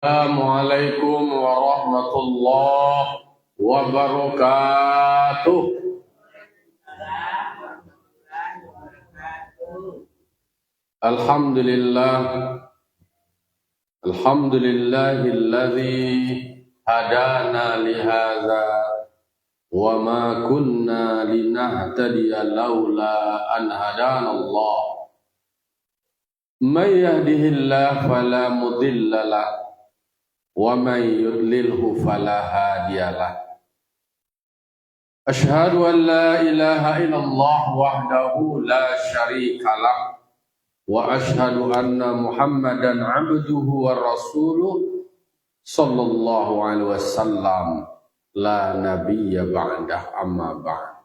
Assalamualaikum warahmatullahi wabarakatuh. Alhamdulillah, alhamdulillahilladzi hadana lihadza wa ma kunna linahtadiya laula an hadana Allah. May yahdihillahu fala mudilla lahu wa may yudlilhu fala hadiyalah. Asyhadu an la ilaha illallah wahdahu la syarikalah wa asyhadu anna Muhammadan abduhu wa rasuluh sallallahu alaihi wasallam la nabiyya ba'dah amma ba'd.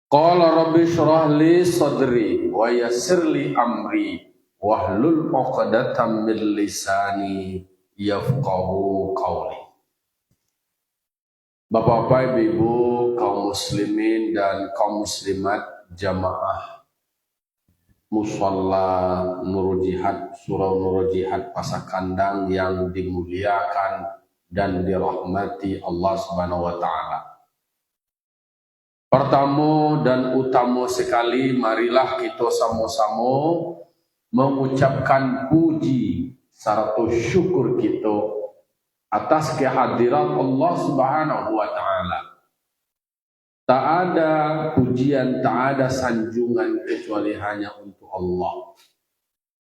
Qala rabbi shrah li sadri wa yassir li amri wahlul 'uqdatam min lisani yafqahu qawli. Bapak-bapak, Ibu, kaum muslimin dan kaum muslimat jamaah Musalla Nurul Jihad, Surau Nurul Jihad Pasakandang yang dimuliakan dan dirahmati Allah Subhanahu wa taala. Pertama dan utama sekali, marilah kita sama-sama mengucapkan puji serta syukur kita atas kehadiran Allah Subhanahu wa taala. Tak ada pujian, tak ada sanjungan kecuali hanya untuk Allah.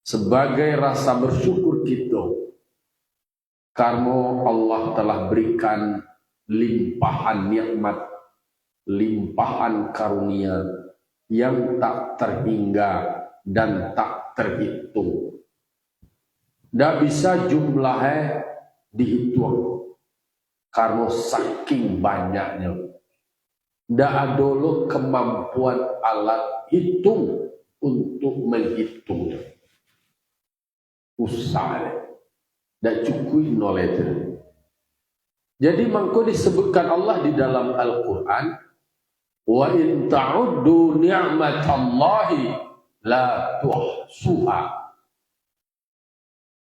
Sebagai rasa bersyukur kita karena Allah telah berikan limpahan nikmat, limpahan karunia yang tak terhingga dan tak terhitung. Tak bisa jumlahnya dihitung karena saking banyaknya. Tak ada kemampuan alat hitung untuk menghitungnya. Usahanya tak cukup knowledge. Jadi mangko disebutkan Allah di dalam Al-Quran, wa in ta'uddu ni'matallahi la tuhsuha.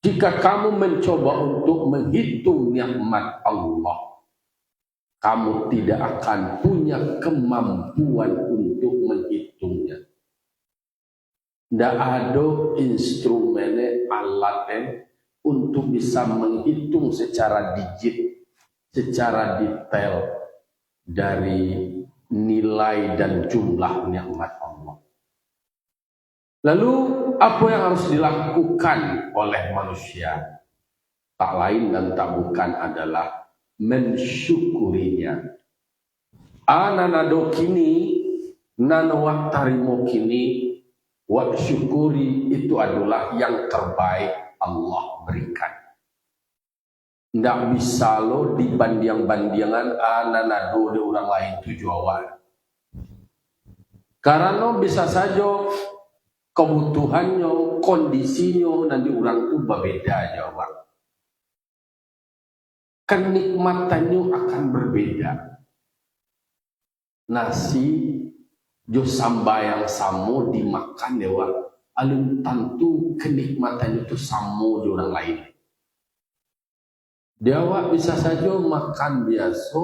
Jika kamu mencoba untuk menghitung nikmat Allah, kamu tidak akan punya kemampuan untuk menghitungnya. Tidak ada instrumen alatnya untuk bisa menghitung secara digit, secara detail dari nilai dan jumlah nikmat Allah. Lalu apa yang harus dilakukan oleh manusia? Tak lain dan tak bukan adalah mensyukurinya. Ananado kini, nanawak tarimo kini, wa syukuri itu adalah yang terbaik Allah berikan. Tidak bisa lo dibanding-bandingan ananado di orang lain tujuan. Karena bisa saja kebutuhannya, kondisinya nanti orang itu berbeda jawab. Kenikmatannya akan berbeda. Nasi jo samba yang samo dimakan dewa, alun tentu kenikmatannya itu samo di orang lain. Dewa bisa saja makan biasa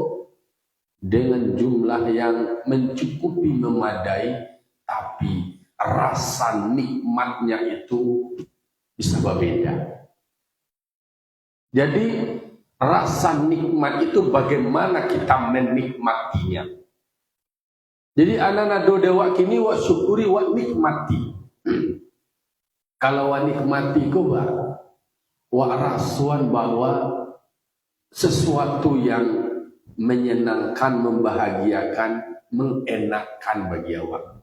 dengan jumlah yang mencukupi memadai, tapi rasa nikmatnya itu bisa berbeda. Jadi rasa nikmat itu bagaimana kita menikmatinya. Jadi anak-anak dewa kini wa syukuri wa nikmati. Kalau wa nikmati ku wa rasuan bahwa sesuatu yang menyenangkan, membahagiakan, mengenakkan bagi awak.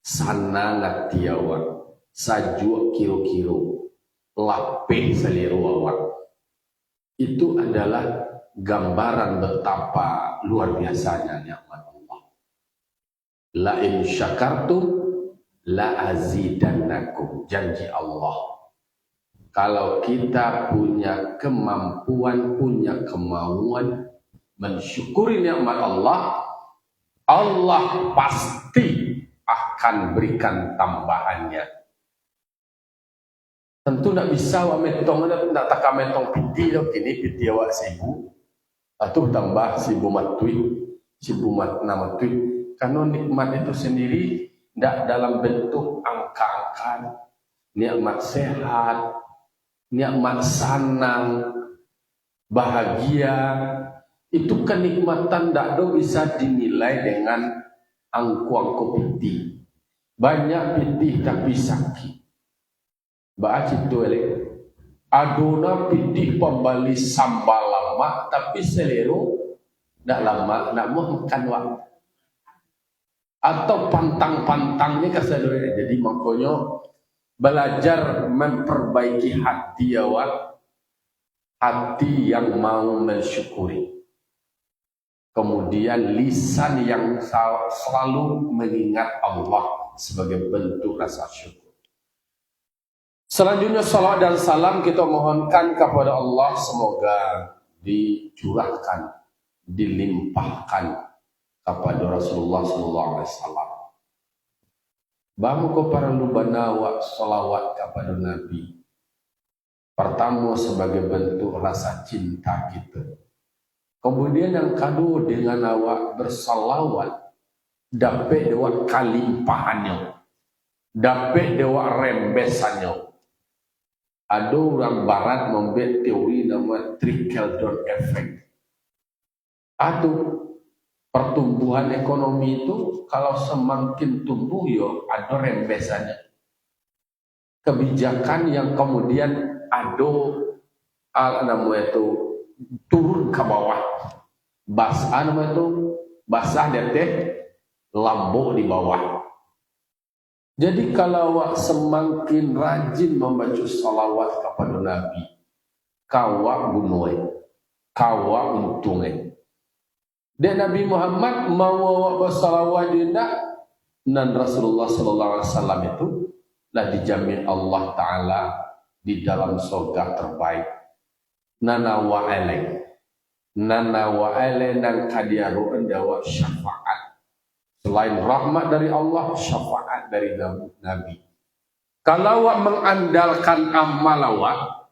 Sana ngati awak, sajua kiro-kiro, lapeh seliru awak. Itu adalah gambaran betapa luar biasanya nikmat Allah. La in syakartum la azidannakum, janji Allah. Kalau kita punya kemampuan, punya kemauan mensyukuri nikmat Allah, Allah pasti akan berikan tambahannya. Tentu nak bisa awak metong, nak takkan metong piti dah. Kini piti awak 1000. Atau tambah 1000 matui, 1000 matui. Karena nikmat itu sendiri tidak dalam bentuk angka-angka. Nikmat sehat, nikmat senang, bahagia. Itu kenikmatan tidak bisa dinilai dengan angku-angku piti. Banyak piti tapi sakit. Baca itu aduna piti pembali sambal lama tapi selero tidak lama, tidak mau makan wak. Atau pantang-pantangnya keselero. Jadi makanya belajar memperbaiki hati awak, hati yang mau mensyukuri. Kemudian lisan yang selalu mengingat Allah sebagai bentuk rasa syukur. Selanjutnya salawat dan salam kita mohonkan kepada Allah, semoga dicurahkan, dilimpahkan kepada Rasulullah SAW. Bamu ko para lubanawa salawat kepada Nabi. Pertama sebagai bentuk rasa cinta kita. Kemudian yang kedua dengan awak bersalawat, dapat dewa kalimpahannya, dapat dewa rembesannya. Ada orang barat membuat teori nama trickle-down effect. Atau pertumbuhan ekonomi itu kalau semakin tumbuh yo ada rembesannya. Kebijakan yang kemudian ada nama itu turun ke bawah. Basah nama itu basah dete lambung di bawah. Jadi kalau semakin rajin membaca salawat kepada Nabi, kawa bunuh, kawa untungnya. Dan Nabi Muhammad mau bersalawat dia dan Rasulullah SAW itu lah dijamin Allah Ta'ala di dalam surga terbaik. Nana wa ele dan kadiaru endawa syafaat. Selain rahmat dari Allah, syafaat dari Nabi. Kalau awak mengandalkan amal awak,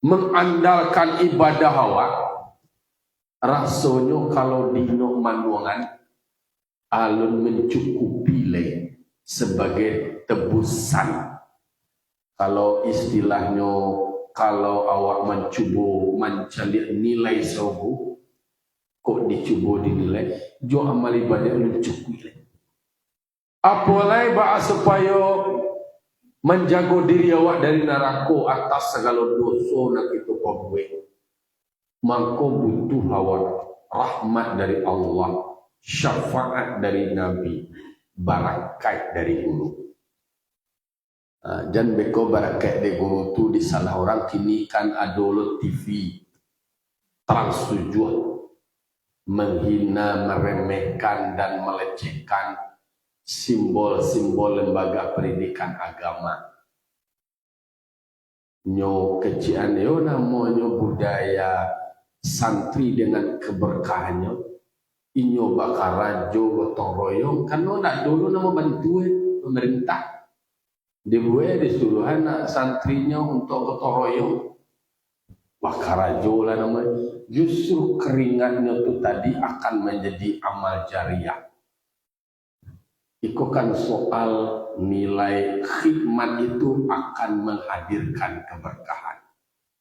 mengandalkan ibadah awak, rasanya kalau dino manuangan, alun mencukupi leh sebagai tebusan. Kalau istilahnya, kalau awak mencuba mencari nilai sobu, kok dicuba dinilai, jo amal ibadah lu cukup. Apalagi bahas supaya menjaga diri awak dari neraka atas segala dosa nak itu pembuat. Maka butuh awak rahmat dari Allah, syafaat dari Nabi, barakat dari guru. Jangan beko barakat dari guru tu di salah orang kini kan adolo TV Trans 7 menghina, meremehkan dan melecehkan simbol-simbol lembaga pendidikan agama. Nyo kecian yo namanya budaya santri dengan keberkahannya. Inyo bakarajo gotong royong karena nak dulu nama bantuan pemerintah. Dibuat disuruh anak santrinya untuk gotong royong. Bakarajo lah namanya. Justru keringatnya itu tadi akan menjadi amal jariah. Itu kan soal nilai khidmat itu akan menghadirkan keberkahan.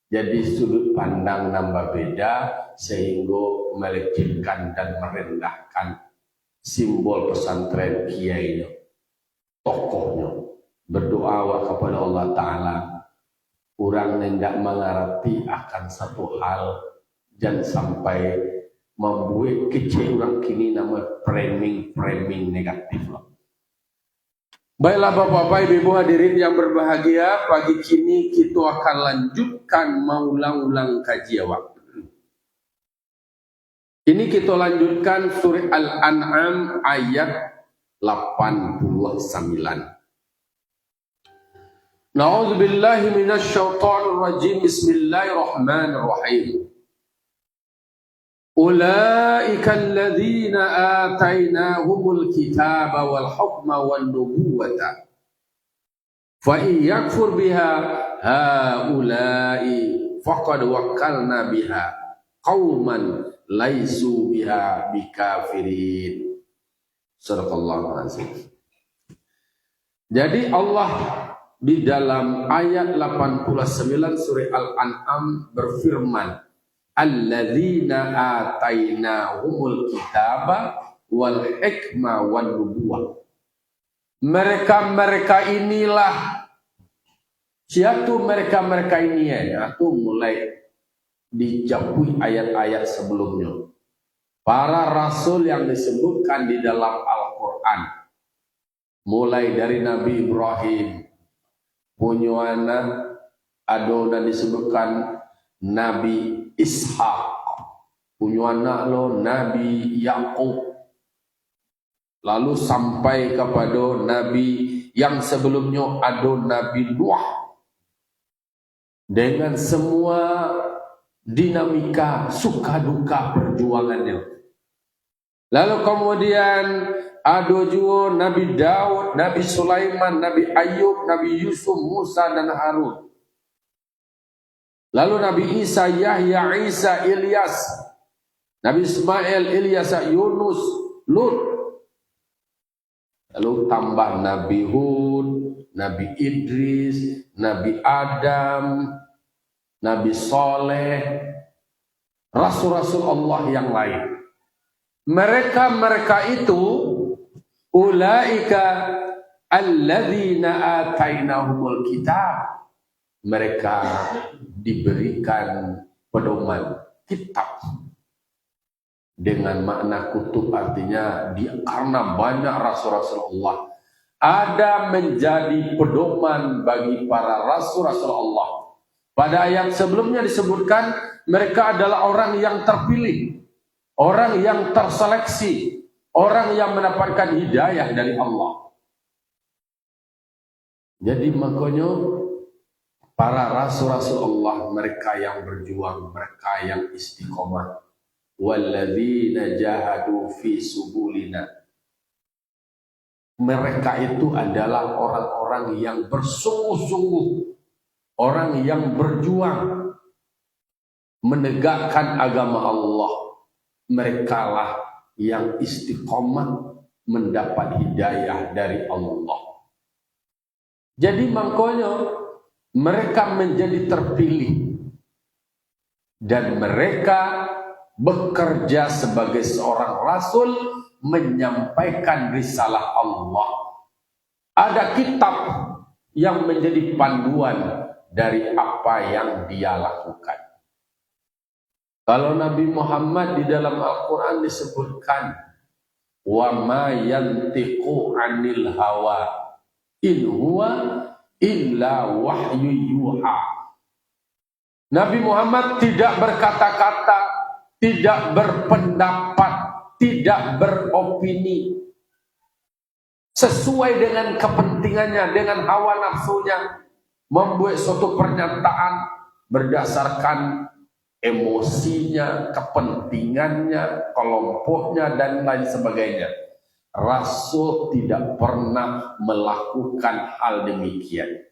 Jadi sudut pandang nambah beda sehingga melecehkan dan merendahkan simbol pesantren kiainya, tokohnya. Berdoa kepada Allah Ta'ala. Orang yang tidak mengerti akan satu hal, jangan sampai membuat kecil orang kini nama framing negatif lah. Baiklah Bapak-Bapak, Ibu-Ibu hadirin yang berbahagia, pagi kini kita akan lanjutkan ulang-ulang kaji awak. Ini kita lanjutkan surah Al-An'am ayat 89. Na'udzubillahi minasyaitonir rajim. Bismillahirrahmanirrahim. Ulaika alladzina atainahumul kitaba wal hukma wan nubuwata fa in yakfur biha haula'i faqad wakkalna biha qauman laisu biha bikafirin. Sadaqallahu azim. Jadi Allah di dalam ayat 89 surah Al-An'am berfirman, alladzina atainahumul kitaba wal hikmah wan nubuwah. Mereka inilah, siapa mereka ini ya? Aku mulai dijauhi ayat-ayat sebelumnya. Para rasul yang disebutkan di dalam Al-Quran, mulai dari Nabi Ibrahim, punya anak, ada disebutkan Nabi Ishak, punya anak lo Nabi Yakub, lalu sampai kepada Nabi yang sebelumnya ada Nabi Nuh, dengan semua dinamika suka duka perjuangannya. Lalu kemudian ada juga Nabi Daud, Nabi Sulaiman, Nabi Ayub, Nabi Yusuf, Musa dan Harun. Lalu Nabi Isa, Yahya, Isa, Ilyas, Nabi Ismail, Ilyas, Yunus, Lut. Lalu tambah Nabi Hud, Nabi Idris, Nabi Adam, Nabi Soleh, Rasul-Rasul Allah yang lain. Mereka itu ulaika alladzina atainahumul kitab. Mereka diberikan pedoman kitab. Dengan makna kutub artinya karena banyak Rasul-Rasul Allah ada menjadi pedoman bagi para Rasul-Rasul Allah. Pada ayat sebelumnya disebutkan mereka adalah orang yang terpilih, orang yang terseleksi, orang yang mendapatkan hidayah dari Allah. Jadi makanya para Rasul-Rasul Allah, mereka yang berjuang, mereka yang istiqomah. Walladzina jahadu fi subulina. Mereka itu adalah orang-orang yang bersungguh-sungguh, orang yang berjuang menegakkan agama Allah. Mereka lah yang istiqomah mendapat hidayah dari Allah. Jadi makanya mereka menjadi terpilih dan mereka bekerja sebagai seorang rasul menyampaikan risalah Allah. Ada kitab yang menjadi panduan dari apa yang dia lakukan. Kalau Nabi Muhammad di dalam Al-Quran disebutkan, wa ma yantiqu anil hawa in huwa illa wahyu yuha. Nabi Muhammad tidak berkata-kata, tidak berpendapat, tidak beropini sesuai dengan kepentingannya, dengan hawa nafsunya, membuat suatu pernyataan berdasarkan emosinya, kepentingannya, kelompoknya, dan lain sebagainya. Rasul tidak pernah melakukan hal demikian.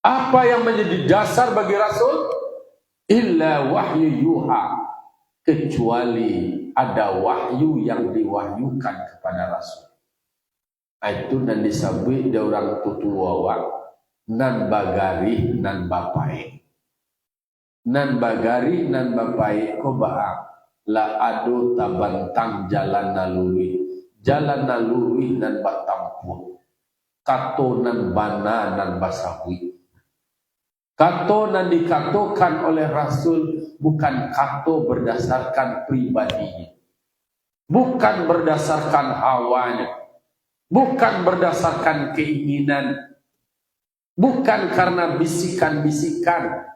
Apa yang menjadi dasar bagi Rasul? Illa wahyu yuha. Kecuali ada wahyu yang diwahyukan kepada Rasul. Itu dan disebut dia orang tutua nan bagari nan bapai. Nan bagari nan bapai ko baa la ado tabantang jalan naluri. Jalan naluri nan batampuh. Kato nan bana nan basahui. Kato nan dikatokan oleh Rasul bukan kato berdasarkan pribadinya, bukan berdasarkan hawanya, bukan berdasarkan keinginan, bukan karena bisikan-bisikan,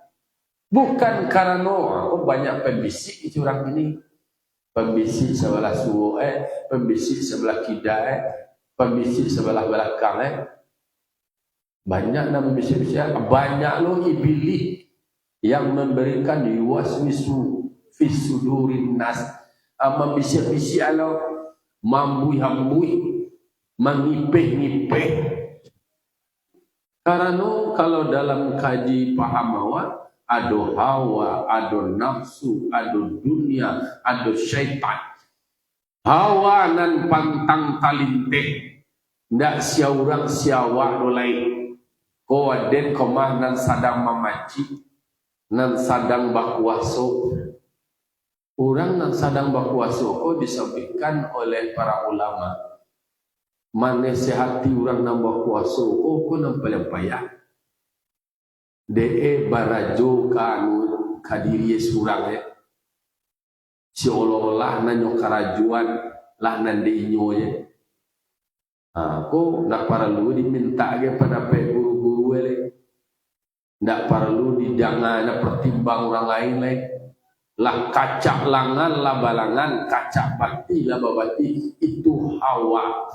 bukan karena banyak pembisik itu orang ini, pembisik sebelah suwo pembisik sebelah kida pembisik sebelah belakang banyak nama bisik-bisik, banyak lo iblis yang memberikan yuwaswisu fisudurin nas, membisik-bisik lo, mambui-hambui, mengipih-ngipih. Karena kalau dalam kaji pahamawa, ado hawa, ado nafsu, ado dunia, ado syaitan. Hawa nan pantang talinte, ndak siaurang siawa dolai. Ko waden komah nan sadang mamaci, nan sadang bakuaso. Orang nan sadang bakuaso ko disampaikan oleh para ulama. Manasehati orang nan bakuaso ko nan paling de barajo kanu kadiri surang seolah-olah nanyo karajuan lah nan de inyoye. Ko nak perlu diminta ge pada guru-guru ele. Ndak perlu didangana pertimbang orang lain lain. Lah kacak langan lah balangan, kacak bakti lah babati, itu hawa.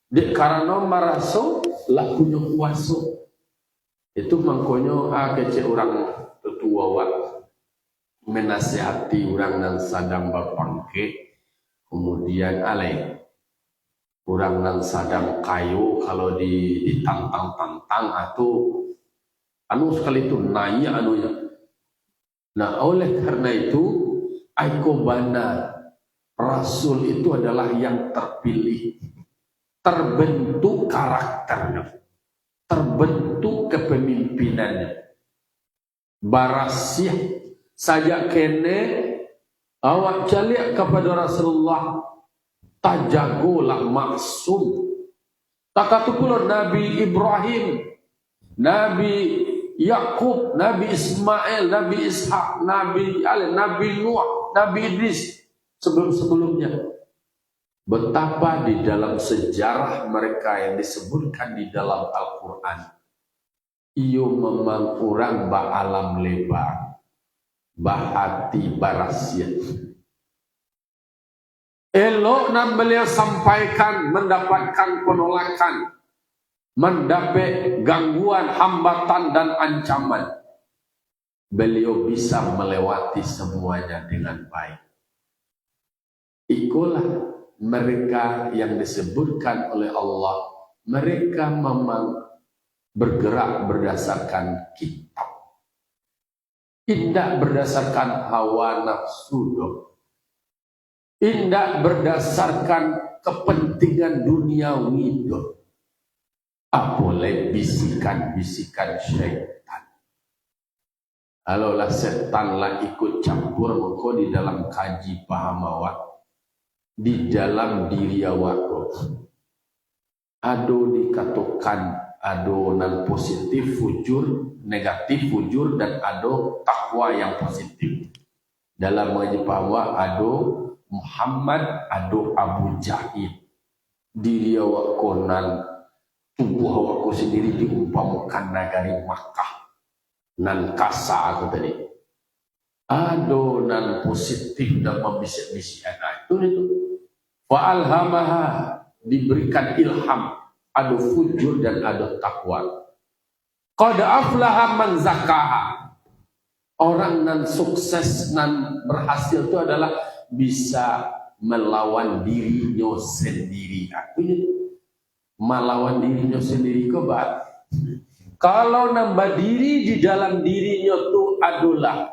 Dek karena maraso lah punya kuaso. Itu mangkonyo kece orang tetua wak menasihati orang yang sadang bapangke, kemudian alai orang yang sadang kayu kalau ditantang-tantang atau anu sekali itu naya anunya. Nah oleh karena itu aikobana Rasul itu adalah yang terpilih, terbentuk karakternya, terbentuk kepemimpinannya. Barasih saja kene awak jaliak kepada Rasulullah tajagolah maksum. Takatukulah Nabi Ibrahim, Nabi Yakub, Nabi Ismail, Nabi Ishak, Nabi Ali, Nabi Nuh, Nabi Idris sebelum-sebelumnya. Betapa di dalam sejarah mereka yang disebutkan di dalam Al-Quran, iyo memang orang ba'alam lebar, bahati barasiat. Elok nan beliau sampaikan mendapatkan penolakan, mendapat gangguan, hambatan dan ancaman. Beliau bisa melewati semuanya dengan baik. Ikulah mereka yang disebutkan oleh Allah. Mereka memang bergerak berdasarkan kitab. Tidak berdasarkan hawa nafsu. Tidak berdasarkan kepentingan duniawi. Apalagi bisikan-bisikan syaitan. Kalaulah setan lah ikut campur mengko di dalam kaji paham awak, di dalam diri awak ado dikatakan ado nan positif fujur, negatif fujur, dan ado takwa yang positif. Dalam mengaji paham awak ado Muhammad, ado Abu Jahil. Diri awak konan, tubuh awakku sendiri diumpamakan nagari Makkah nan kasa aku tadi. Ado nan positif dan membisik-bisik anak itu. Wa alhamaha, diberikan ilham, ado fujur dan ado takwa. Qad aflaha man zakaha. Orang nan sukses nan berhasil itu adalah bisa melawan dirinya sendiri. Artinya melawan dirinya sendiri kebat. Kalau nambah diri di dalam dirinya itu adalah,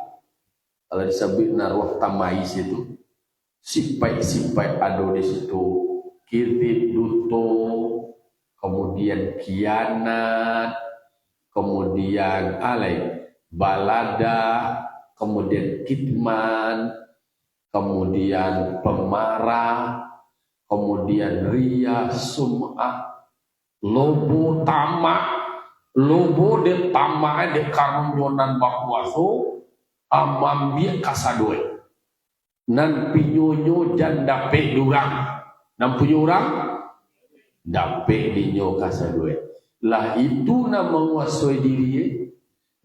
kalau disebut naruh tamais itu, sipai-sipai ado di situ, kirtib duto, kemudian kianat, kemudian alai balada, kemudian kitman, kemudian pemarah, kemudian ria, sum'ah, lobo tamak, lobo de tamak de karunyonan bakwaso, amambia kasadoe, nan pinyonyo jan dape durang, nan punyurang dape dinyo kasadoe. Lah itu na menguasai diri,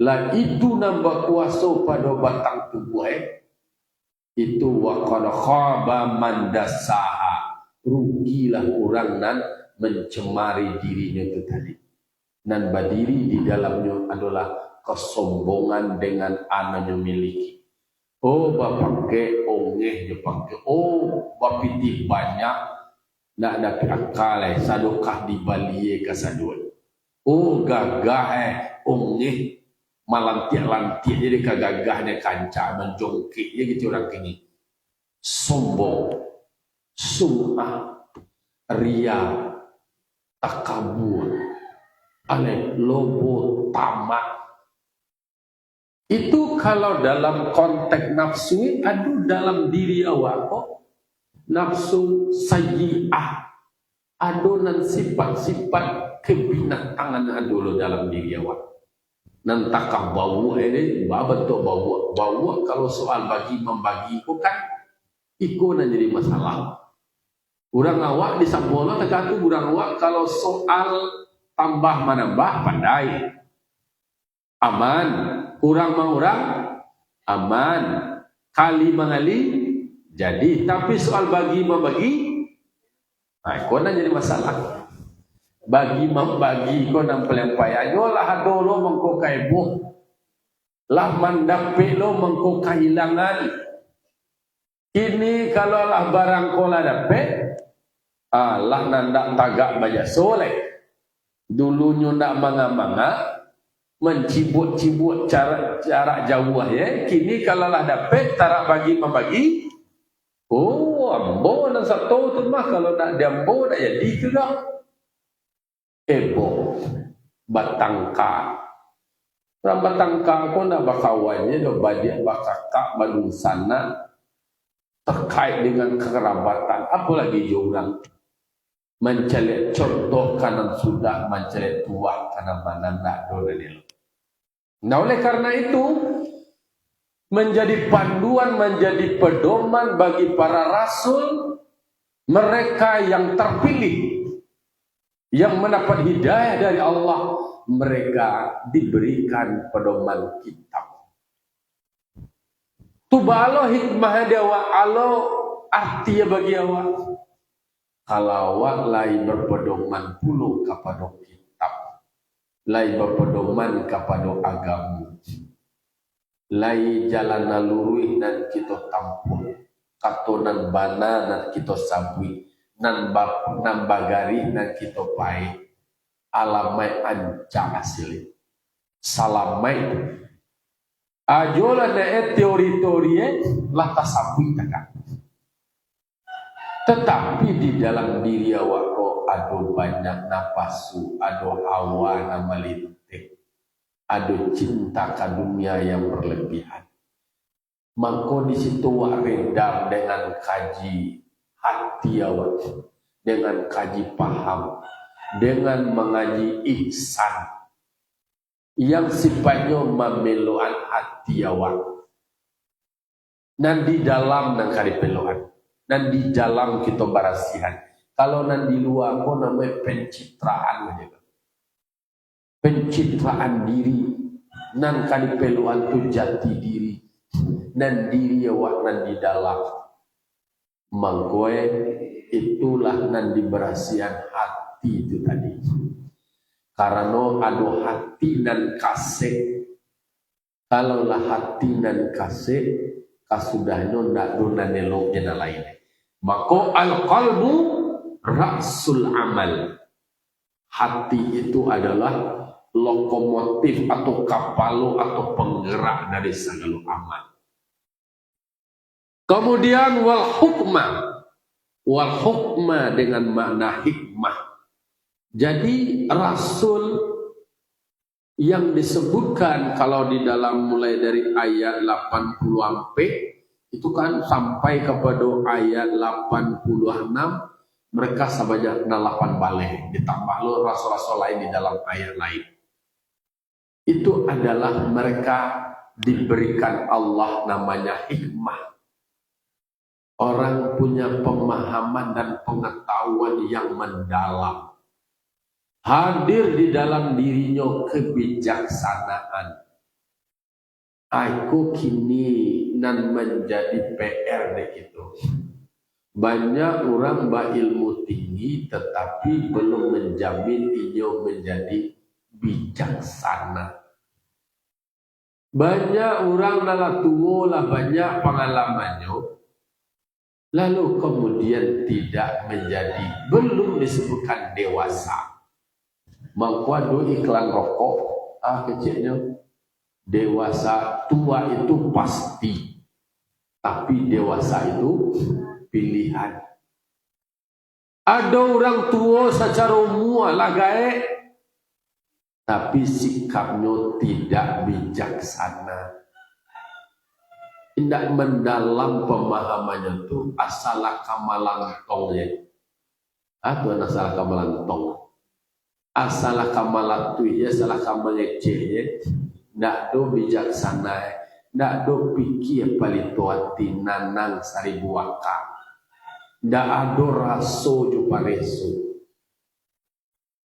lah itu na bakwaso pada batang tubuh itu waqad khaba man dassaha, rugilah orang nan mencemari dirinya itu tadi. Dan berdiri di dalamnya adalah kesombongan dengan anaknya miliki. Oh bapak ke ongeh jepang ke, oh bapiti banyak nak dapat akal sadokah di balie kasadua. Oh gagah ongeh malantik-lantik jadi kagagahnya kanca menjongkiknya gitu orang kini. Sombong, sum'ah, ria, takabur, lobo, tamak. Itu kalau dalam konteks nafsu, aduh dalam diri awak kok nafsu sayyi'ah, adonan sifat-sifat kebinatangan dulu dalam diri awak. Nantakah bau ini, bentuk bau kalau soal membagi itu kan ikut jadi masalah. Urang awak di Sambola terkatu urang awak kalau soal tambah menambah pandai aman, kurang mengurang aman, kali mengali jadi, tapi soal bagi membagi kau jadi masalah. Bagi membagi kau nang pelampayannya lah dolo mengko kaibuh lah mandape lo mengko kehilangan. Ini kalau lah barang kau lah dapet lah nandak tagak banyak soleh. Dulunya ndak manga-manga mencibut-cibut cara jauh ya. Kini kalau lah dapet tarak bagi membagi. Oh, ambo dan satu tu mah kalau nak diambo nak jadi tu dah. Ebo batangka. Orang batangka aku nak bakawannya do badiak bakakak balung sana terkait dengan kerabatan. Apalagi orang mencari contoh kanan sudah mencari tua kanan mana nak do dia. Nah oleh karena itu menjadi panduan, menjadi pedoman bagi para rasul, mereka yang terpilih, yang mendapat hidayah dari Allah, mereka diberikan pedoman kitab. Tubalo hikmah dewa alo artinya bagi awak. Kalau awak lai berpedoman puluh kepada kitab, lai berpedoman kepada agama, lai jalan nalurui dan kita tampung, katonan bana dan kita sabui, nan bagari dan kita pai, alamai anca asli, salamai, ajola na teori-teori lah tasabui takkan. Tetapi di dalam diri awak kok ada banyak napasu, ada hawa nama lintik, ada cinta ke dunia yang berlebihan. Maka di situ awak redam dengan kaji hati awak, dengan kaji paham, dengan mengaji ihsan yang sifatnya memeluan hati awak. Dan di dalam dan kali peluan, dan di dalam kita barasihan. Kalau nan di luar kau namanya pencitraan aja. Pencitraan diri, nan kali peluan tu jati diri, nan diri awak nan di dalam. Mangkoe itulah nan di barasihan hati itu tadi. Karena ada hati dan kasih. Kalaulah hati dan kasih, kasudahnya ndak dona neloknya lain. Maka al-qalbu ra'sul amal. Hati itu adalah lokomotif atau kapalo atau penggerak dari segala amal. Kemudian wal hukma dengan makna hikmah. Jadi rasul yang disebutkan kalau di dalam mulai dari ayat 80 itu kan sampai kepada ayat 86 mereka sebanyak 8 balik ditambah lo rasul-rasul lain di dalam ayat lain. Itu adalah mereka diberikan Allah namanya hikmah. Orang punya pemahaman dan pengetahuan yang mendalam. Hadir di dalam dirinya kebijaksanaan. Aku kini nan menjadi PR deh gitu. Banyak orang berilmu tinggi tetapi belum menjamin ia menjadi bijaksana. Banyak orang dalam tua lah banyak pengalamannya, lalu kemudian tidak menjadi, belum disebutkan dewasa. Mangkuado iklan rokok, kecilnya dewasa tua itu pasti, tapi dewasa itu pilihan. Ada orang tua secara umum lagae, tapi sikapnya tidak bijaksana. Tidak mendalam pemahamannya itu asal kamalantongnya. Atau asal kamalantong. Asal kamalatunya, asal kamalekcehnya. Ndak do bijaksana, ndak do pikir palituati nanang saribu waka, ndak ado raso jupareso,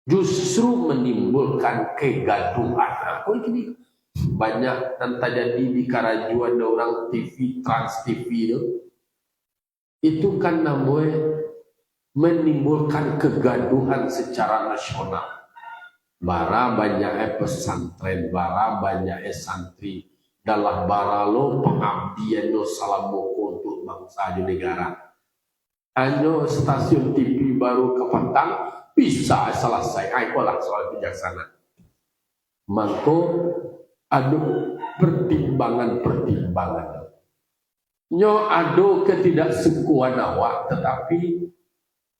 justru menimbulkan kegaduhan. Aku ini banyak dan terjadi di karajuan orang TV, Trans TV itu kan namanya menimbulkan kegaduhan secara nasional. Bara banyak pesantren, bara banyak santri, dalam bara lo pengabdian lo salamoko untuk bangsa dan negara. Hanya stasiun TV baru kepantang bisa selesai. Ayolah soal bijaksana. Mangko ada pertimbangan-pertimbangan. Nyo ada ketidaksukuan awak, tetapi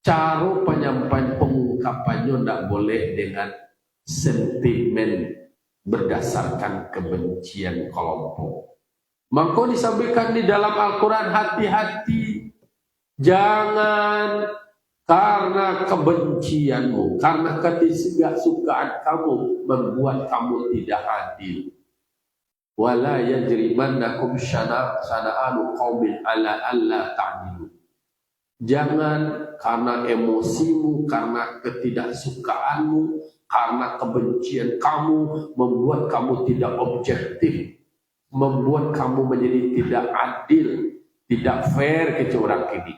cara penyampaian pengungkapannya tidak boleh dengan sentimen berdasarkan kebencian kelompok. Maka disampaikan di dalam Al-Quran, hati-hati, jangan karena kebencianmu, karena ketidaksukaan kamu membuat kamu tidak adil. Wala yajrimannakum syana'anu qaumin ala alla ta'dilu. Jangan karena emosimu, karena ketidaksukaanmu, karena kebencian kamu membuat kamu tidak objektif, membuat kamu menjadi tidak adil, tidak fair ke orang ini.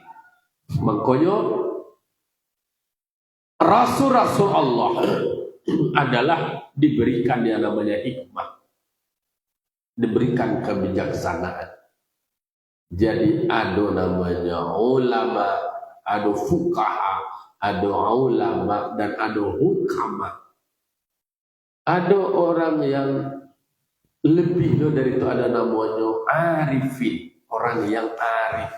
Makanya Rasul-Rasul Allah adalah diberikan yang namanya hikmah, diberikan kebijaksanaan. Jadi ada namanya ulama, ada fuqaha, ada ulama dan ada hukama. Ada orang yang lebih dari itu, ada namanya arifin, orang yang arif.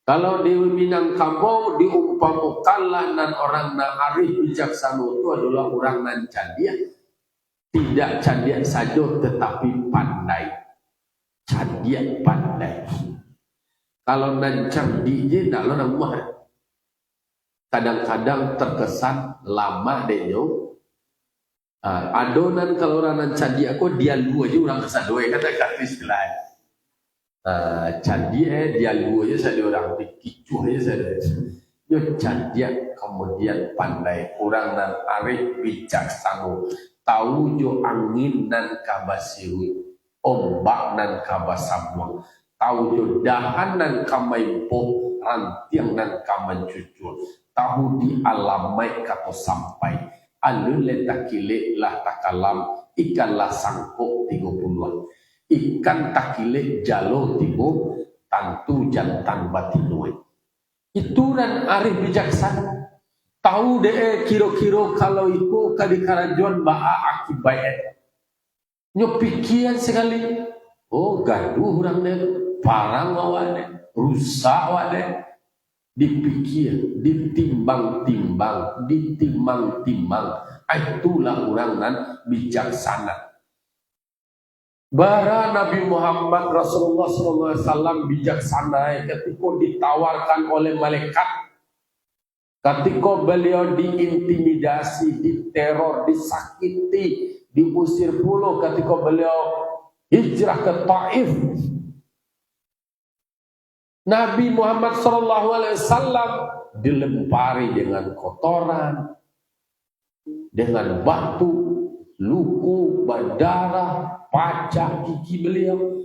Kalau di Minangkabau diumpamakanlah dan orang yang arif bijaksana itu adalah orang yang candiak. Tidak candiak saja tetapi pandai. Candiak pandai. Kalau nan candiaknya tidak lo namah. Kadang-kadang terkesan lama deh yo. Adonan kalau orang nan candiak aku dia lu aja orang kesadoi kata istilah. Candiak dia lu aja saya orang dikicu aja saya. Yo candiak kemudian pandai, orang nan arif bijaksana. Tahu jo angin dan kabasiru, ombak dan kabasabuang. Tahu jo dahan dan kamaipo, rantiang dan kamancucur. Tahu di alamai kata sampai. Alun letakile lah takalam, ikan lah sangkok 30. Ikan takile jalo tigo, tantu jantan batinue. Itu dan arif bijaksana. Tahu deh kiro-kiro kalau itu kadikarajuan ba'a akibat. Nyopikian sekali. Oh gaduh orang deh, parang awane, rusak awane. Dipikir, ditimbang-timbang, ditimbang-timbang. Itulah orang nan bijaksana. Bara Nabi Muhammad Rasulullah SAW bijaksana ketika ditawarkan oleh malaikat. Ketika beliau diintimidasi, diteror, disakiti, diusir pulau ketika beliau hijrah ke Taif. Nabi Muhammad SAW dilempari dengan kotoran, dengan batu, luku, berdarah, pacak gigi beliau,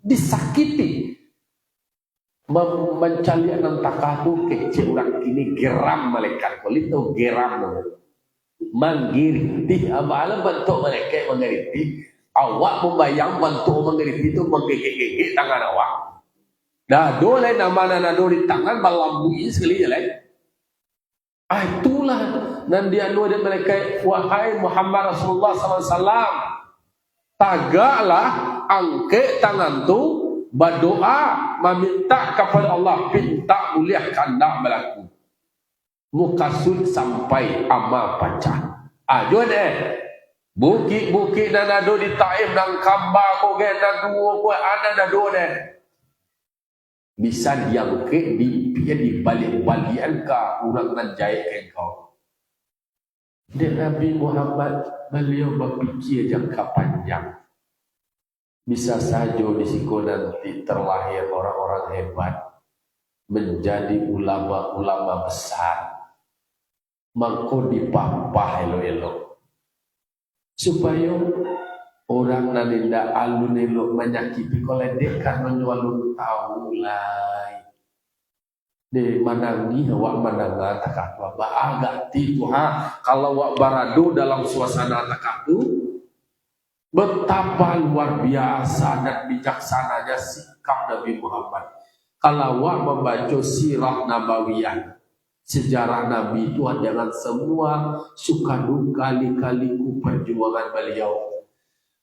disakiti. Mencari nantakatu kecil orang ini geram malaikat kolito geram menggiriti abalan bentuk malaikat menggiriti awak membayang bentuk menggiriti itu menggigit tangan awak dah dole nama nado di tangan balambui sekali jelek Itulah nan dia nuada mereka, wahai Muhammad Rasulullah SAW, tagaklah angke tangan tu berdoa meminta kepada Allah, pinta muliakan nak berlaku mukasud sampai amal pacah. Ajo bukit-bukit dan ada di Taif dan Kamba ko gen dan dua ko ada dado bisa diangkat di balik-balian ka orang nan jaya kau. Dan Nabi Muhammad beliau berfikir jangka panjang. Bisa saja di situ nanti terlahir orang-orang hebat menjadi ulama-ulama besar. Mangko dipapah elo-elo supaya orang nalinda alun elo menyakiti koledek kan menjualun tahu lai de manangi awak manangan takatwa ba agak tipu kalau awak baradu dalam suasana takatu betapa luar biasa dan bijaksananya sikap Nabi Muhammad. Kalau awak membaca sirah nabawiyah, sejarah Nabi itu dengan semua suka duka lika-liku perjuangan beliau.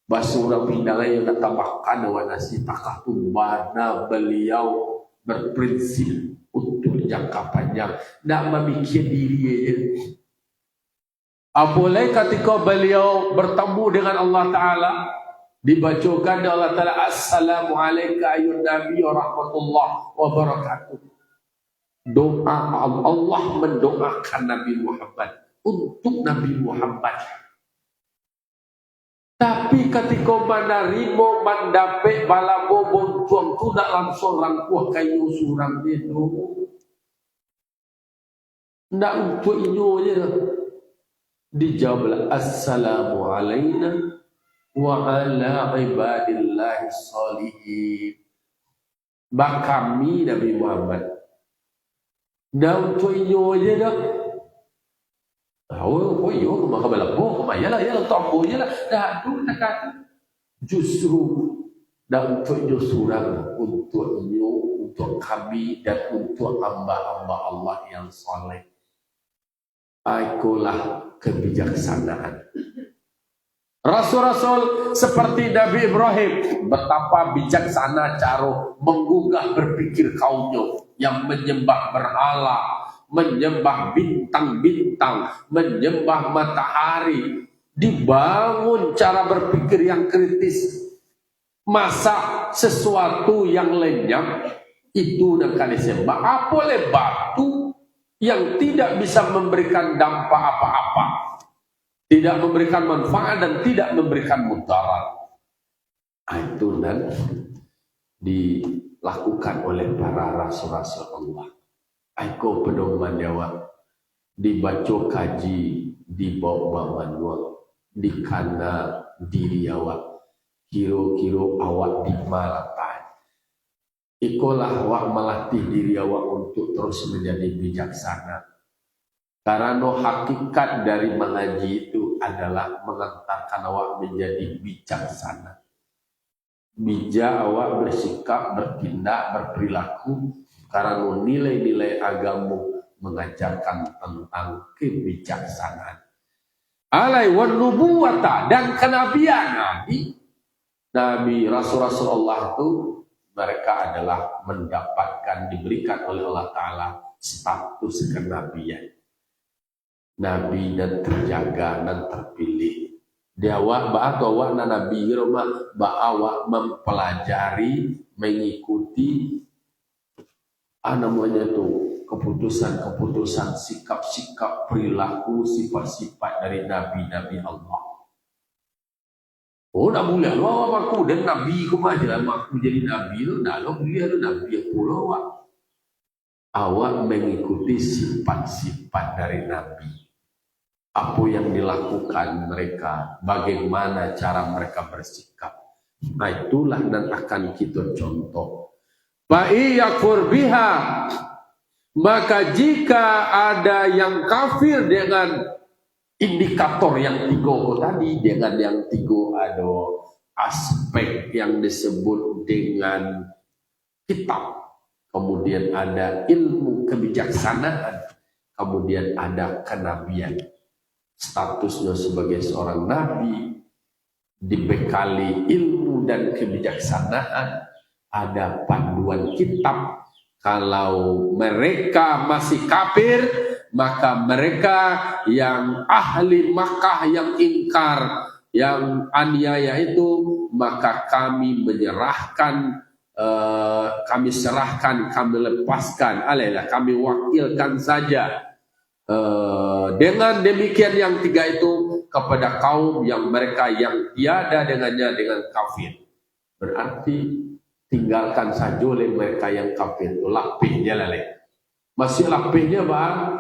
Bahasa orang pindangan yang ditambahkan dengan nasi takatu mana beliau berprinsip untuk jangka panjang, tidak memikir diri. Apalagi ketika beliau bertemu dengan Allah Ta'ala, dibacakan oleh Allah Ta'ala, Assalamualaikum ayun Nabi wa rahmatullah wa barakatuh. Doa Allah mendoakan Nabi Muhammad untuk Nabi Muhammad. Tapi ketika menerima mendapat balabo boncuang tu tak langsung rangkuh kayu surang itu. Tidak untuk inyo je dah. Dijawablah assalamu alayna wa ala ibadillahi salihin. Kami Nabi Muhammad. Dan untuk inyo je dah. Oh yo, maka balapo, yalah tampo yalah. Dah tu nak kata. Justru dan untuk inyo surang untuk inyo, untuk kami dan untuk hamba-hamba Allah yang soleh. Itulah kebijaksanaan. Rasul-rasul seperti Nabi Ibrahim, betapa bijaksana cara menggugah berpikir kaumnya yang menyembah berhala, menyembah bintang-bintang, menyembah matahari. Dibangun cara berpikir yang kritis. Masa sesuatu yang lenyap itu dan kali sembah. Apa oleh batu yang tidak bisa memberikan dampak apa-apa, tidak memberikan manfaat dan tidak memberikan mudarat. Itu dan dilakukan oleh para rasul-rasul Allah. Aku pedoman Jawa dibaca kaji dibawa manual dikana diri awak kiro-kiro awak di malatan. Ikulah awak melatih diri awak untuk terus menjadi bijaksana. Karena hakikat dari mengaji itu adalah mengantarkan awak menjadi bijaksana. Bijak awak bersikap, bertindak, berperilaku karena nilai-nilai agama mengajarkan tentang kebijaksanaan. Alai wan nubuwata dan kenabian Nabi Rasul-Rasul Allah itu mereka adalah mendapatkan, diberikan oleh Allah Ta'ala status kenabian. Nabi dan terjaga dan terpilih. Dia awak na Nabi Roma awak mempelajari, mengikuti namanya itu keputusan-keputusan, sikap-sikap, perilaku, sifat-sifat dari Nabi-Nabi Allah. Oh, nak boleh lu awak aku dan Nabi ku majalah aku jadi Nabi lu, dah lu dia lu Nabi pula awak. Awak mengikuti sifat-sifat dari Nabi. Apa yang dilakukan mereka, bagaimana cara mereka bersikap. Nah itulah dan akan kita contoh. Fa'iyakfur biha, maka jika ada yang kafir dengan indikator yang tiga tadi, dengan yang tiga ada aspek yang disebut dengan kitab, kemudian ada ilmu kebijaksanaan, kemudian ada kenabian. Statusnya sebagai seorang nabi, dibekali ilmu dan kebijaksanaan, ada panduan kitab. Kalau mereka masih kafir, maka mereka yang ahli Makkah yang ingkar, yang aniaya itu, maka kami menyerahkan, kami serahkan, kami lepaskan, kami wakilkan saja. Dengan demikian yang tiga itu kepada kaum yang mereka yang tiada dengannya dengan kafir. Berarti tinggalkan saja oleh mereka yang kafir itu, lapihnya lele. Masih lapihnya bang,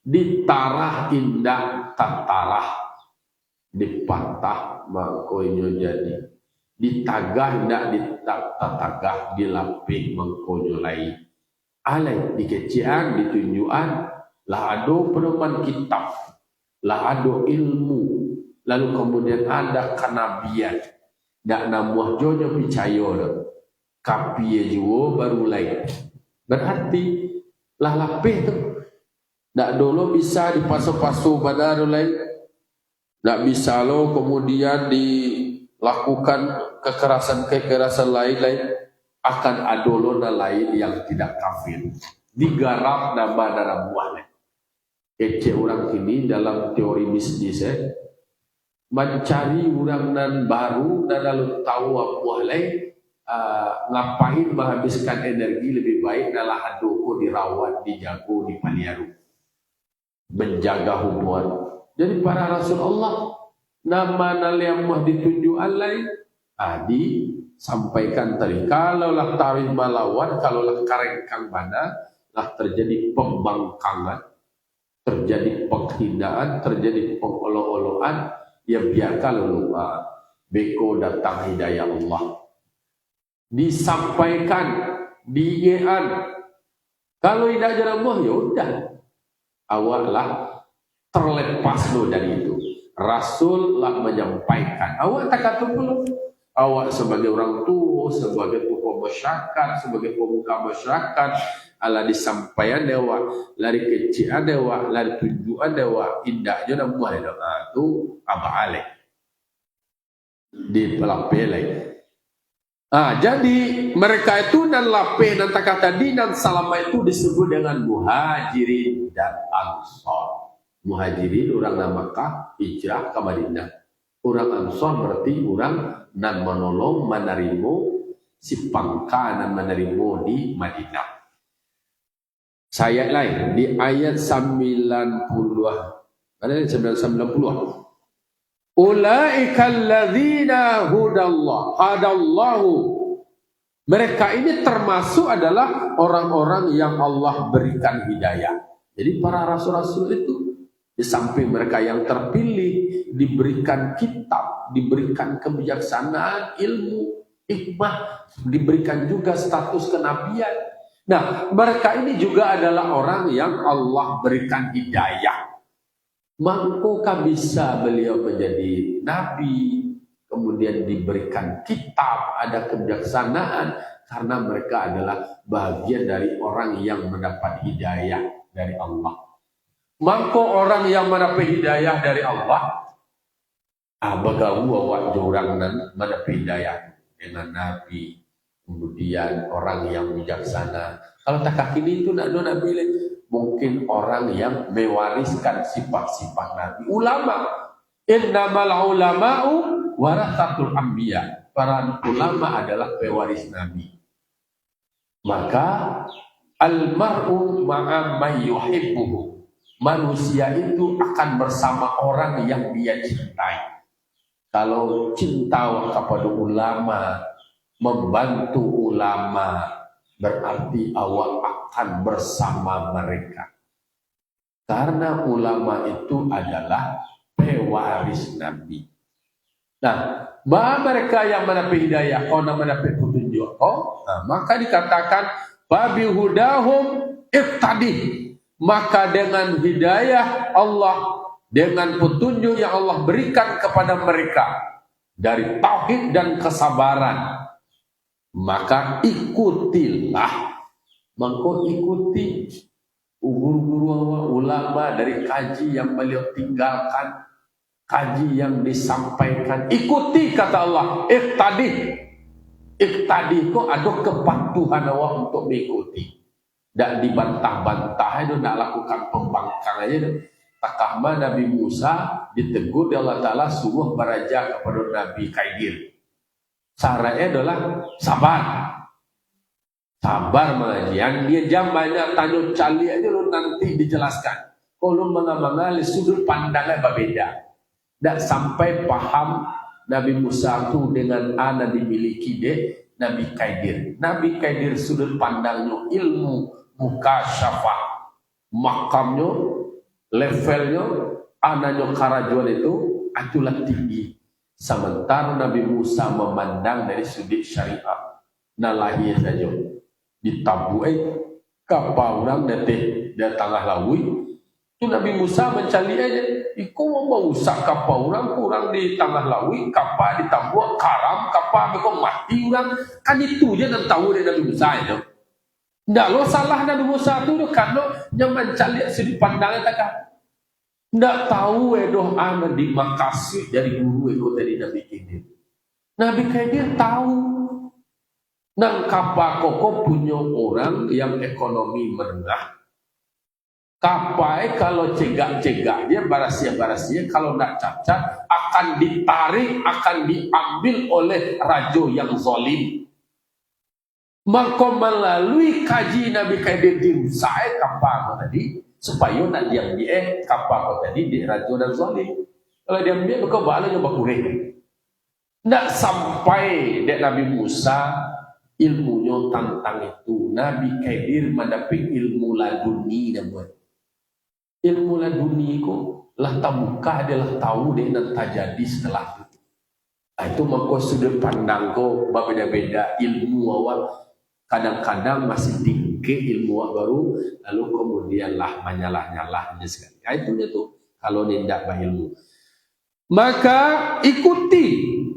ditarah indah tatarah, dipatah mangkoinyo jadi, ditagah indah ditatagah, dilapih mangkoinyo lain. Alai dikecian, ditunjukan, lah ado pedoman kitab, lah ado ilmu, lalu kemudian ada kenabian. Dak namuah jojo picayo kapiye juo baru lain. Berarti lah lapih tu. Dak dulu bisa dipasu-pasu badar lain. Dak bisa lo kemudian dilakukan kekerasan lain-lain. Akan adolo na lain yang tidak kafir. Digarap nama dalam buah lain. Ece orang ini dalam teori bisnis mencari orang nan baru dan lalu tahu apa lain. Ngapain menghabiskan energi lebih baik dalam hadoko dirawat, dijago, dipelihara, menjaga hubungan. Jadi para Rasul Allah nama naliamah ditunjuk alai, disampaikan tadi. Kalaulah tarikh melawan, kalaulah karengkang mana, lah terjadi pembangkangan, terjadi penghinaan, terjadi pengolok-olokan, ya biarkan lalu beko datang hidayah Allah. Disampaikan, diingatkan. Kalau tidak jeramah, ya udah. Awaklah terlepas lo dari itu. Rasul lah menyampaikan. Awak tak kata belum. Awak sebagai orang tua, sebagai tokoh masyarakat, sebagai pemuka masyarakat, ala disampaikan dewa, lari kecil dewa, lari tujuan dewa, indah je nak buat itu apa alih di pelapelai. Jadi mereka itu dan lapeh dan tak kata di dan salama itu disebut dengan muhajirin dan ansor. Muhajirin orang nama Makkah hijrah ke Madinah. Orang ansor berarti orang nan menolong menerima si pangka dan menerima di Madinah. Saya lain di ayat 90-an. Ada 90-an. Ulaikal ladzina hadallahu. Mereka ini termasuk adalah orang-orang yang Allah berikan hidayah. Jadi para rasul-rasul itu di samping mereka yang terpilih diberikan kitab, diberikan kebijaksanaan, ilmu, hikmah, diberikan juga status kenabian. Nah, mereka ini juga adalah orang yang Allah berikan hidayah. Mangkukah bisa beliau menjadi nabi, kemudian diberikan kitab, ada kebijaksanaan, karena mereka adalah bagian dari orang yang mendapat hidayah dari Allah. Mangko orang yang mendapat hidayah dari Allah, bagaimana awak orang nan mendapat hidayah dengan nabi, kemudian orang yang bijaksana. Kalau tak kaki itu nak nabi mungkin orang yang mewariskan sifat-sifat nabi. Ulama, innamal ulama'u warathatul anbiya. Para ulama adalah pewaris nabi. Maka almar'u ma'a man yuhibbuhu. Manusia itu akan bersama orang yang dia cintai. Kalau cinta kepada ulama, membantu ulama, berarti awak akan bersama mereka. Karena ulama itu adalah pewaris Nabi. Nah, mereka yang mendapat hidayah, orang mendapat petunjuk, maka dikatakan babi hudahum iqtadi. Maka dengan hidayah Allah, dengan petunjuk yang Allah berikan kepada mereka dari tauhid dan kesabaran, maka ikutilah. Maka ikuti guru-guru ulama dari kaji yang beliau tinggalkan, kaji yang disampaikan, ikuti kata Allah. Iktadi kok ada kepatuhan awak untuk mengikuti. Tak dibantah-bantah itu, nak lakukan pembangkang aja. Takahma Nabi Musa ditegur di Allah Ta'ala suruh beraja kepada Nabi Khidir. Caranya adalah sabar. Sabar mengaji. Yang dia jam banyak tanya cali aja lo nanti dijelaskan. Kalau mengamali sudut pandangnya berbeda. Tak sampai paham Nabi Musa itu dengan ana dimiliki deh Nabi Khidir. Nabi Khidir sudut pandangnya ilmu mukasyafah, makamnya, levelnya, anaknya karajuan itu itulah tinggi. Sementara Nabi Musa memandang dari sudut syariat, nalahi saja ditabuai kapal orang datang lawi. Itu Nabi Musa mencari aja, iku mau usah kapal orang kurang di tengah lawi, kapal ditambuak karam, kapal mereka mati orang, kan itu je dan tahu dari Nabi Musa itu. Ndak lo salah Nabi Musa tu karena yang mencari sudut pandangnya takkan. Ndak tahu doa ana dimakasih dari guru itu dari Nabi Khidir. Nabi Khidir tahu. Nang kapal koko punya orang yang ekonomi menengah. Kapal kalau cegak-cegak dia barasia-barasia kalau ndak cacat akan ditarik, akan diambil oleh raja yang zalim. Maka melalui kaji Nabi Khidir diusai kapal tadi supaya nak diam dia kapal tadi di raja dan zalim. Kalau diam dia maka bala nyoba kureh. Nak sampai dek Nabi Musa ilmunya tentang itu. Nabi Khidir mendapat ilmu laduni namanya. Ilmu laduni itu lah tamuka adalah tahu dia nak terjadi setelah itu. Itu maka sudut pandang kau berbeda-beda ilmu awal. Kadang-kadang masih tinggi ilmu baru, lalu kemudian lah menyalah-nyalahnya sekali. Itu kalau tidak berilmu. Maka ikuti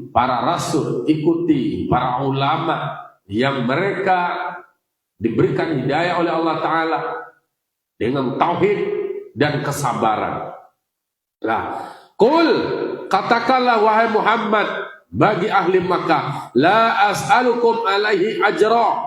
para rasul, ikuti para ulama yang mereka diberikan hidayah oleh Allah Ta'ala dengan tauhid dan kesabaran. Nah, katakanlah wahai Muhammad bagi ahli Makkah, la as'alukum alaihi ajra.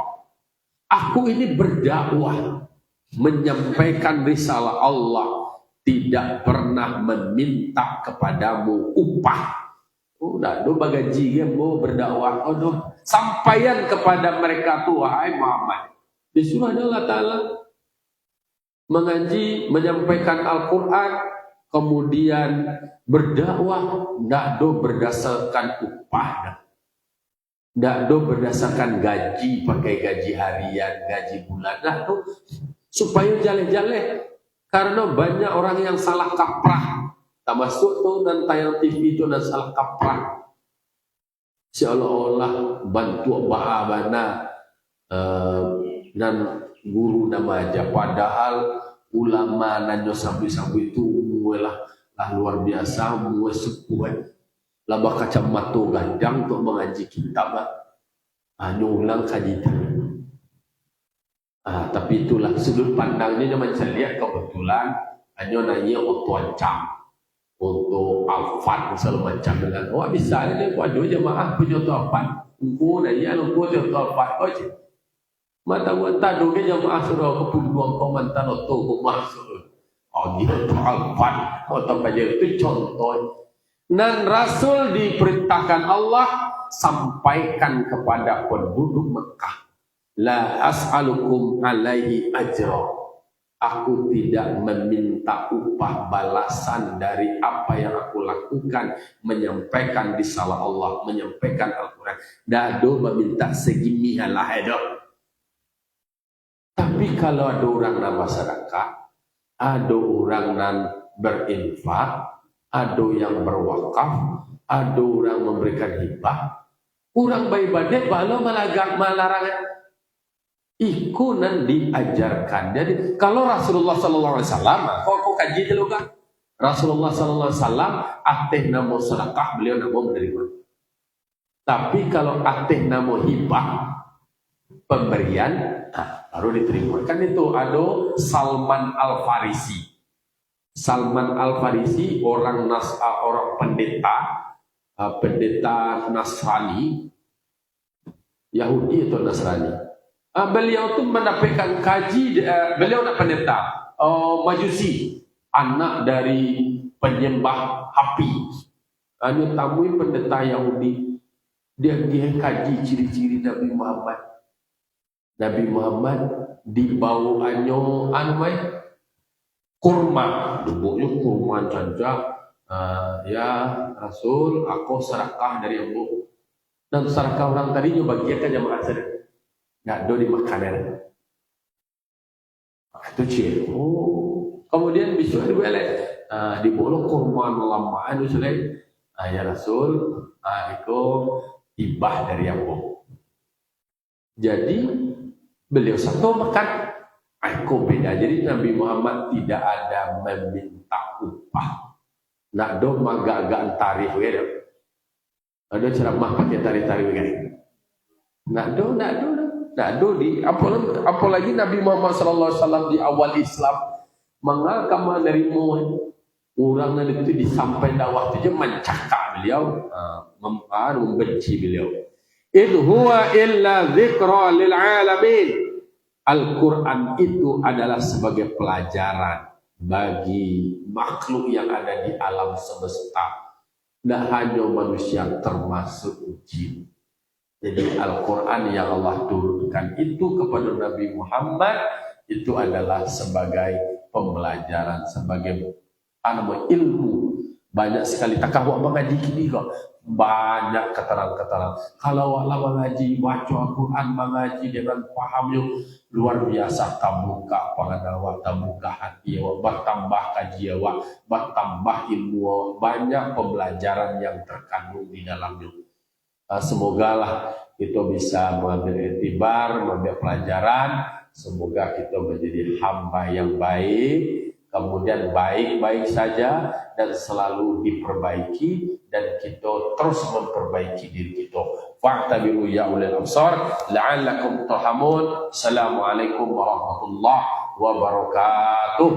Aku ini berdakwah, menyampaikan risalah Allah, tidak pernah meminta kepadamu upah. Udah, do bagaji ya mau berdakwah, sampaian kepada mereka tuh wahai Muhammad. Disuruh Allah Ta'ala mengaji, menyampaikan Al-Quran, kemudian berdakwah, ndak do berdasarkan upah. Ndak do berdasarkan gaji, pakai gaji harian, gaji bulan. Nah, tuh supaya jale-jale. Karena banyak orang yang salah kaprah. Tak masuk tuh dan tayang TV itu dan salah kaprah. Seolah-olah bantu ba'abana dan guru nama aja. Padahal ulama nanyo sabu-sabu itu lah luar biasa, muwe sepuh. Labah kacamata gandang untuk mengaji kitab ulang kaji tapi itulah sudut pandangnya macam lihat kebetulan hanya nanya untuk ancam untuk alfat segala macam dengan bisa dia buat jemaah punya alfat engkau nanya engkau tu alfat aja mata wanta doge jemaah sudah kepunduan komentar untuk masuk dia tu alfat atau baca itu contoh. Dan Rasul diperintahkan Allah sampaikan kepada penduduk Mekah. La as'alukum alaihi ajra. Aku tidak meminta upah balasan dari apa yang aku lakukan. Menyampaikan risalah Allah. Menyampaikan Al-Quran. Dado meminta segimihalah itu. Tapi kalau ada orang dalam masyarakat. Ada orang yang berinfak. Ada yang berwakaf, ada orang memberikan hibah, orang beribadah balau melarang. Ikunan diajarkan. Jadi kalau Rasulullah Sallallahu Alaihi Wasallam, kau kaji dulu kan? Rasulullah Sallallahu Alaihi Wasallam ateh namo sedekah beliau namo menerima. Tapi kalau ateh namo hibah, pemberian, baru diterima. Kan itu ada Salman Al-Farisi. Salman Al-Farisi orang pendeta, pendeta Nasrani, Yahudi atau Nasrani. Beliau tuh mendapatkan kaji, beliau nak pendeta, Majusi, anak dari penyembah api. Anu tamui pendeta Yahudi, dia kaji ciri-ciri Nabi Muhammad. Nabi Muhammad dibawa kurma, dubuknya kurma saja. Ya Rasul, aku serakah dari Abu. Dan serakah orang tadi juga bagian jamaah sedekah. Nggak do di makanan. Itu ciri. Kemudian bisa dibelek. Dibawa kurma lama itu selain. Ya Rasul, itu ibah dari Abu. Jadi beliau satu makan. Aku beda. Jadi Nabi Muhammad tidak ada meminta upah. Nak do agak-agak tarif gitu. Ada ceramah pakai tarif-tarif gitu. Nak do di apalagi Nabi Muhammad SAW di awal Islam mengakama dari orang itu disampai dakwah itu mencakap beliau, membenci beliau. Idh huwa illa dzikra lil alamin. Al-Quran itu adalah sebagai pelajaran bagi makhluk yang ada di alam semesta. Tidak hanya manusia termasuk jin. Jadi Al-Quran yang Allah turunkan itu kepada Nabi Muhammad itu adalah sebagai pembelajaran, sebagai ilmu. Banyak sekali takawak mengaji kini kok. Banyak keterangan-keterangan. Kalau Allah mengaji, baca Al-Quran, mengaji dengan pahamnya luar biasa, tamuka pangan awak, tamuka hati awak, bertambah kaji awak, bertambah ilmu awak. Banyak pembelajaran yang terkandung di dalamnya. Semoga lah kita bisa mengambil iktibar, mengambil pelajaran. Semoga kita menjadi hamba yang baik, kemudian baik-baik saja dan selalu diperbaiki, dan kita terus memperbaiki diri kita. Fa'tabiru ya ulil absar la'allakum turhamun. Assalamualaikum warahmatullahi wabarakatuh.